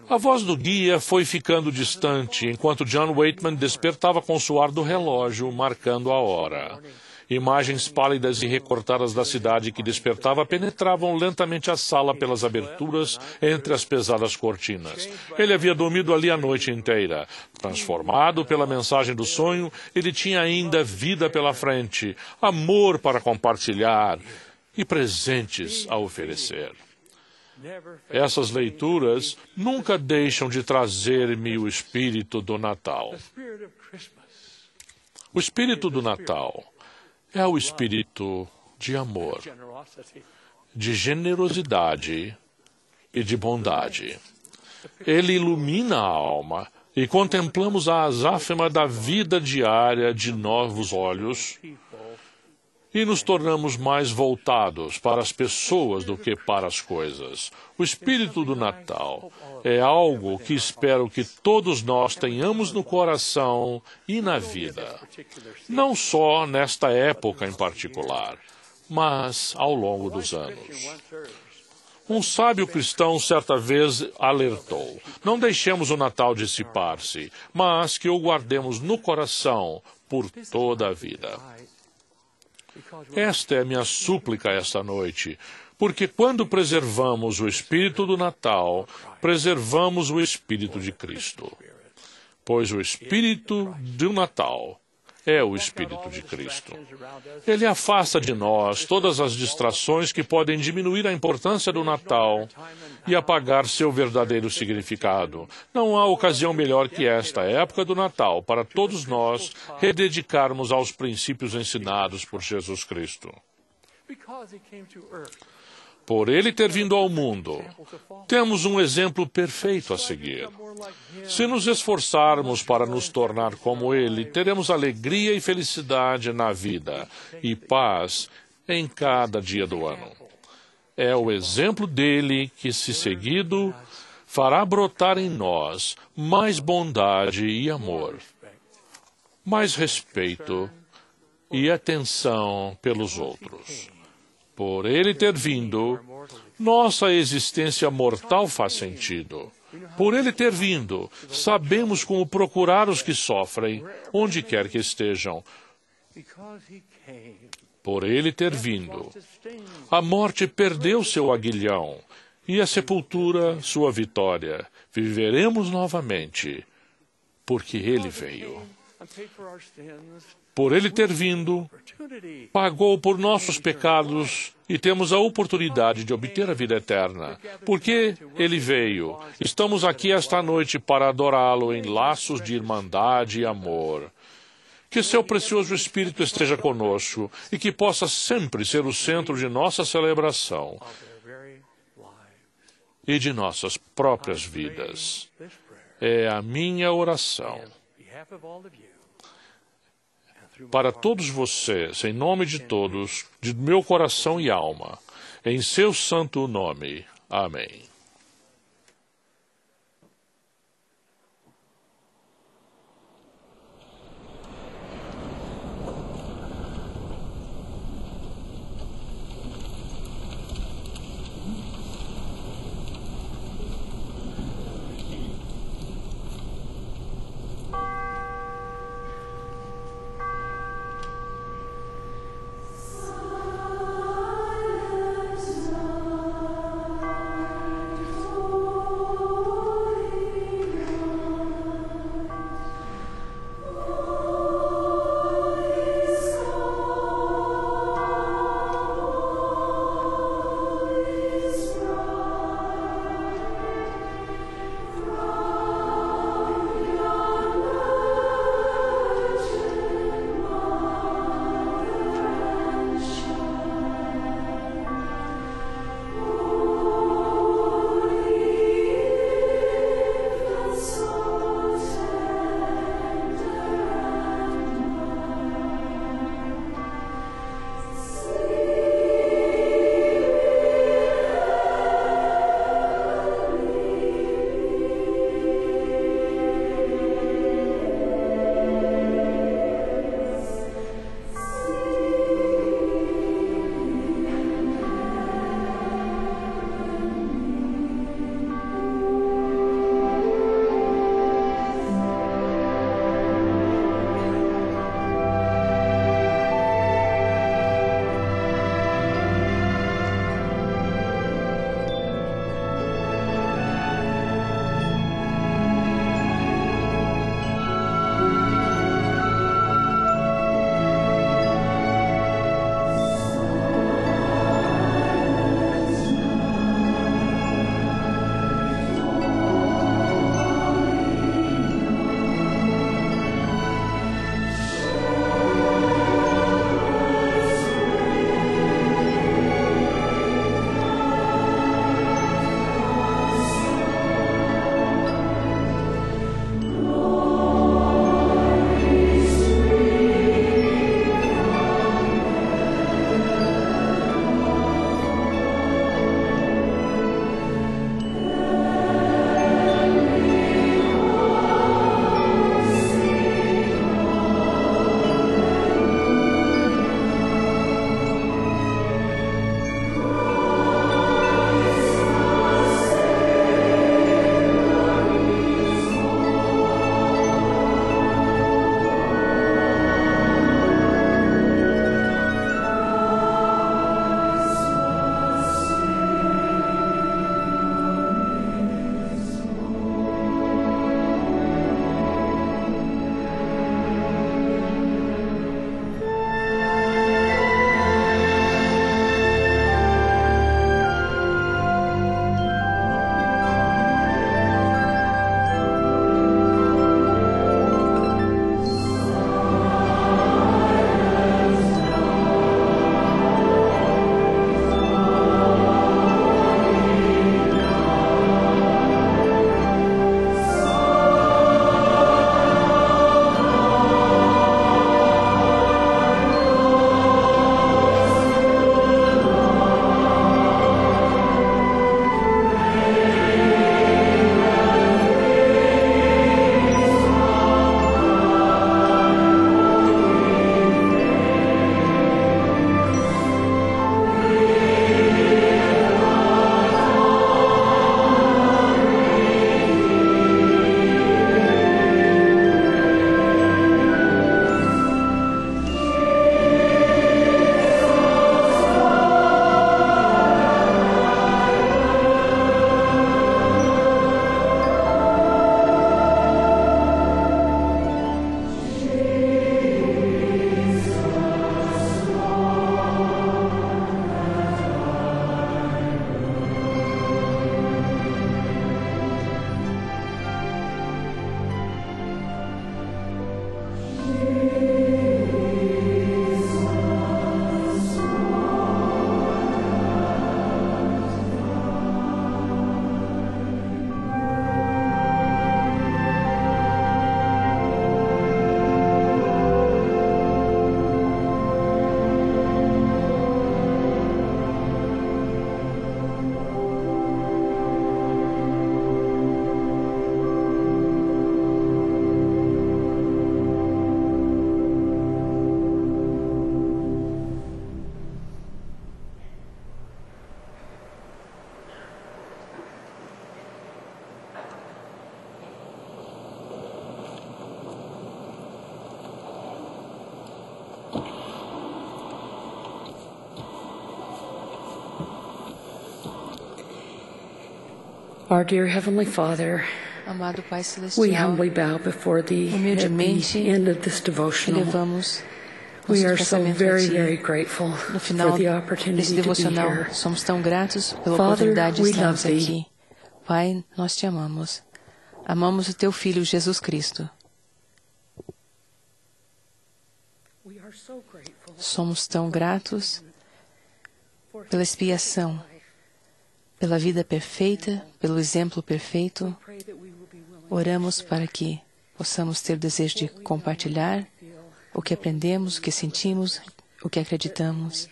A voz do guia foi ficando distante enquanto John Waitman despertava com o suar do relógio, marcando a hora. Imagens pálidas e recortadas da cidade que despertava penetravam lentamente a sala pelas aberturas entre as pesadas cortinas. Ele havia dormido ali a noite inteira. Transformado pela mensagem do sonho, ele tinha ainda vida pela frente, amor para compartilhar e presentes a oferecer. Essas leituras nunca deixam de trazer-me o espírito do Natal. O espírito do Natal é o espírito de amor, de generosidade e de bondade. Ele ilumina a alma e contemplamos a azáfema da vida diária de novos olhos e nos tornamos mais voltados para as pessoas do que para as coisas. O espírito do Natal é algo que espero que todos nós tenhamos no coração e na vida. Não só nesta época em particular, mas ao longo dos anos. Um sábio cristão certa vez alertou: não deixemos o Natal dissipar-se, mas que o guardemos no coração por toda a vida. Esta é a minha súplica esta noite, porque quando preservamos o espírito do Natal, preservamos o espírito de Cristo. Pois o espírito do Natal é o espírito de Cristo. Ele afasta de nós todas as distrações que podem diminuir a importância do Natal e apagar seu verdadeiro significado. Não há ocasião melhor que esta época do Natal para todos nós rededicarmos aos princípios ensinados por Jesus Cristo. Por ele ter vindo ao mundo, temos um exemplo perfeito a seguir. Se nos esforçarmos para nos tornar como ele, teremos alegria e felicidade na vida e paz em cada dia do ano. É o exemplo dele que, se seguido, fará brotar em nós mais bondade e amor, mais respeito e atenção pelos outros. Por ele ter vindo, nossa existência mortal faz sentido. Por ele ter vindo, sabemos como procurar os que sofrem, onde quer que estejam. Por ele ter vindo, a morte perdeu seu aguilhão e a sepultura sua vitória. Viveremos novamente, porque ele veio. Por ele ter vindo, pagou por nossos pecados e temos a oportunidade de obter a vida eterna. Porque ele veio, estamos aqui esta noite para adorá-lo em laços de irmandade e amor. Que seu precioso Espírito esteja conosco e que possa sempre ser o centro de nossa celebração e de nossas próprias vidas. É a minha oração. Para todos vocês, em nome de todos, de meu coração e alma, Em seu santo nome. Amém. Our dear Heavenly Father, Amado Pai we Celestial, humbly bow before Thee at humildemente the end of this devotional. elevamos We nosso are so pensamento very, a Ti. very grateful No for final the desse opportunity to be devocional, here. somos tão gratos pela Father, oportunidade de we estarmos love Thee. aqui. Pai, nós Te amamos. Amamos o Teu Filho, Jesus Cristo. We are so grateful Somos tão gratos pela expiação, pela vida perfeita, pelo exemplo perfeito. Oramos para que possamos ter o desejo de compartilhar o que aprendemos, o que sentimos, o que acreditamos,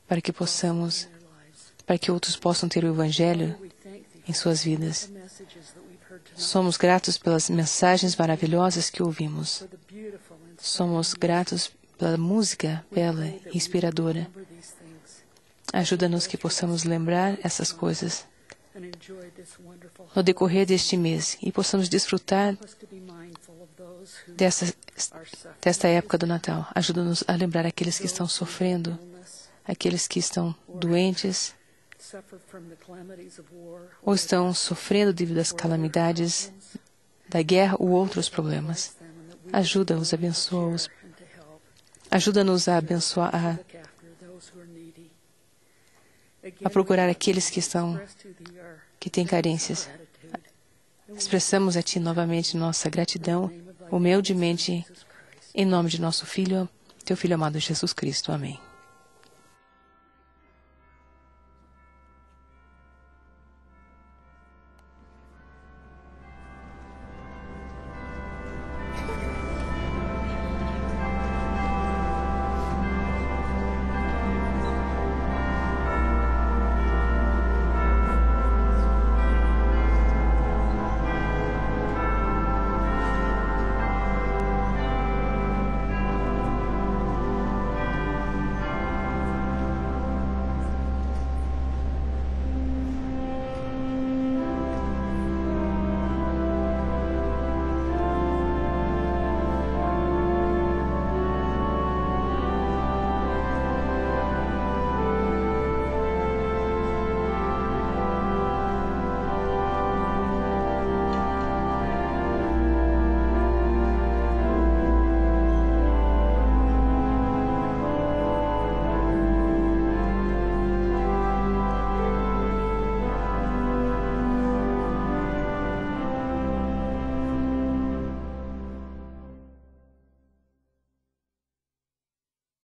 para que outros possam ter o Evangelho em suas vidas. Somos gratos pelas mensagens maravilhosas que ouvimos. Somos gratos pela música bela e inspiradora. Ajuda-nos que possamos lembrar essas coisas no decorrer deste mês e possamos desfrutar desta época do Natal. Ajuda-nos a lembrar aqueles que estão sofrendo, aqueles que estão doentes ou estão sofrendo devido às calamidades da guerra ou outros problemas. Ajuda-os, abençoa-os. Ajuda-nos a abençoar, a procurar aqueles que têm carências. Expressamos a Ti novamente nossa gratidão, humildemente, em nome de nosso Filho, Teu Filho amado Jesus Cristo. Amém.